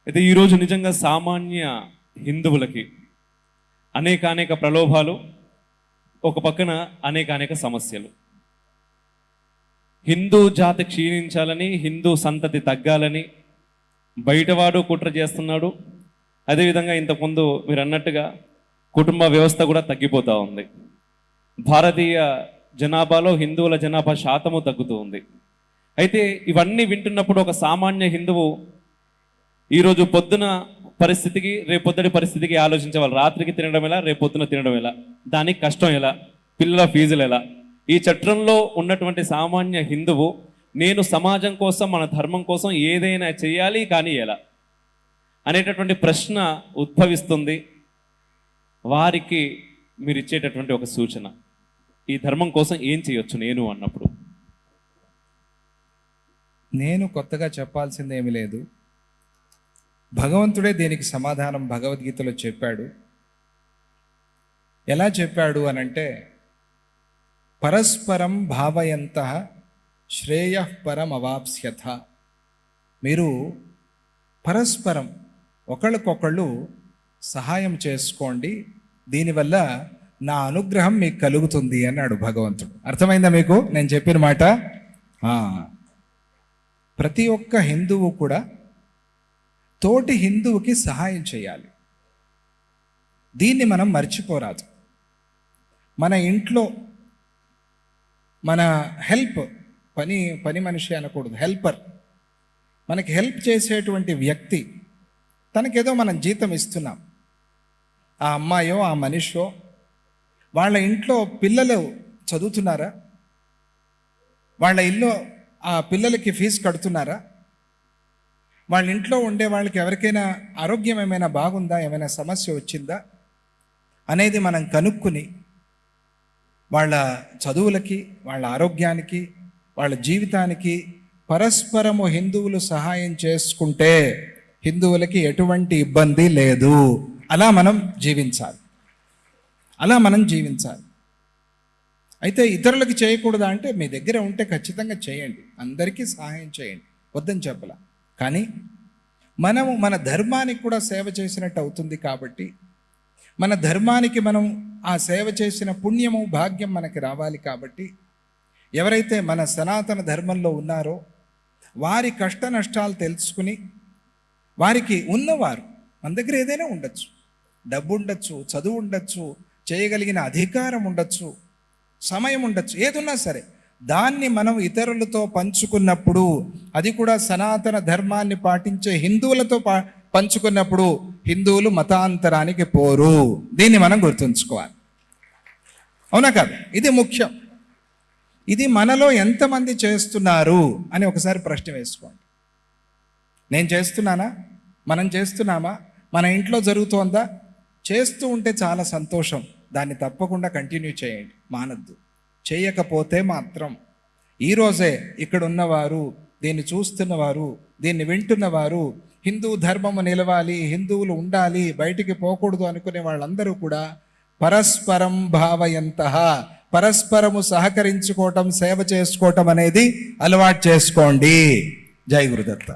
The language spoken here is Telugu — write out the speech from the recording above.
అయితే ఈరోజు నిజంగా సామాన్య హిందువులకి అనేక ప్రలోభాలు, ఒక పక్కన అనేక సమస్యలు. హిందూ జాతి క్షీణించాలని, హిందూ సంతతి తగ్గాలని బయటవాడు కుట్ర చేస్తున్నాడు. అదేవిధంగా ఇంతకుముందు మీరు అన్నట్టుగా కుటుంబ వ్యవస్థ కూడా తగ్గిపోతూ ఉంది. భారతీయ జనాభాలో హిందువుల జనాభా శాతము తగ్గుతూ ఉంది. అయితే ఇవన్నీ వింటున్నప్పుడు ఒక సామాన్య హిందువు ఈరోజు పొద్దున పరిస్థితికి రేపొద్దుటి పరిస్థితికి ఆలోచించేవాళ్ళు. రాత్రికి తినడం ఎలా, రేపొద్దున తినడం ఎలా, దానికి కష్టం ఎలా, పిల్లల ఫీజులు ఎలా. ఈ చట్రంలో ఉన్నటువంటి సామాన్య హిందువు నేను సమాజం కోసం, మన ధర్మం కోసం ఏదైనా చేయాలి, కానీ ఎలా అనేటటువంటి ప్రశ్న ఉద్భవిస్తుంది. వారికి మీరు ఇచ్చేటటువంటి ఒక సూచన, ఈ ధర్మం కోసం ఏం చేయొచ్చు నేను అన్నప్పుడు? నేను కొత్తగా చెప్పాల్సింది ఏమీ లేదు. భగవంతుడే దీనికి సమాధానం భగవద్గీతలో చెప్పాడు. ఎలా చెప్పాడు అనంటే, పరస్పరం భావయంతః శ్రేయః పరం అవాప్స్యథ. మీరు పరస్పరం ఒకళ్ళకొకళ్ళు సహాయం చేసుకోండి, దీనివల్ల నా అనుగ్రహం మీకు కలుగుతుంది అన్నాడు భగవంతుడు. అర్థమైందా మీకు నేను చెప్పిన మాట? ప్రతి ఒక్క హిందువు కూడా తోటి హిందువుకి సహాయం చేయాలి. దీన్ని మనం మర్చిపోరాదు. మన ఇంట్లో మన పని మనిషి అనకూడదు, హెల్పర్, మనకి హెల్ప్ చేసేటువంటి వ్యక్తి, తనకేదో మనం జీతం ఇస్తున్నాం. ఆ అమ్మాయో ఆ మనిషో వాళ్ళ ఇంట్లో పిల్లలు చదువుతున్నారా? వాళ్ళ ఇల్లు ఆ పిల్లలకి ఫీజు కడుతున్నారా? వాళ్ళ ఇంట్లో ఉండే వాళ్ళకి ఎవరికైనా ఆరోగ్యం ఏమైనా బాగుందా, ఏమైనా సమస్య వచ్చిందా అనేది మనం కనుక్కుని వాళ్ళ చదువులకి, వాళ్ళ ఆరోగ్యానికి, వాళ్ళ జీవితానికి పరస్పరము హిందువులు సహాయం చేసుకుంటే హిందువులకి ఎటువంటి ఇబ్బంది లేదు. అలా మనం జీవించాలి. అయితే ఇతరులకి చేయకూడదా అంటే, మీ దగ్గర ఉంటే ఖచ్చితంగా చేయండి, అందరికీ సహాయం చేయండి, వద్దని చెప్పలా. కానీ మనము మన ధర్మానికి కూడా సేవ చేసినట్టు అవుతుంది. కాబట్టి మన ధర్మానికి మనం ఆ సేవ చేసిన పుణ్యము, భాగ్యం మనకి రావాలి. కాబట్టి ఎవరైతే మన సనాతన ధర్మంలో ఉన్నారో వారి కష్ట నష్టాలు తెలుసుకుని, వారికి ఉన్నవారు, మన దగ్గర ఏదైనా ఉండొచ్చు, డబ్బు ఉండొచ్చు, చదువు ఉండొచ్చు, చేయగలిగిన అధికారం ఉండొచ్చు, సమయం ఉండొచ్చు, ఏదున్నా సరే దాన్ని మనం ఇతరులతో పంచుకున్నప్పుడు, అది కూడా సనాతన ధర్మాన్ని పాటించే హిందువులతో పంచుకున్నప్పుడు హిందువులు మతాంతరానికి పోరు. దీన్ని మనం గుర్తుంచుకోవాలి. అవునా కాదు? ఇది ముఖ్యం. ఇది మనలో ఎంతమంది చేస్తున్నారు అని ఒకసారి ప్రశ్న వేసుకోండి. నేను చేస్తున్నానా? మనం చేస్తున్నామా? మన ఇంట్లో జరుగుతోందా? చేస్తూ ఉంటే చాలా సంతోషం. దాన్ని తప్పకుండా కంటిన్యూ చేయండి, మానద్దు. చేయకపోతే మాత్రం ఈరోజే ఇక్కడ ఉన్నవారు, దీన్ని చూస్తున్నవారు, దీన్ని వింటున్నవారు, హిందూ ధర్మము నిలవాలి, హిందువులు ఉండాలి, బయటికి పోకూడదు అనుకునే వాళ్ళందరూ కూడా పరస్పరం భావయంతః, పరస్పరము సహకరించుకోవటం, సేవ చేసుకోవటం అనేది అలవాటు చేసుకోండి. జై గురుదత్త.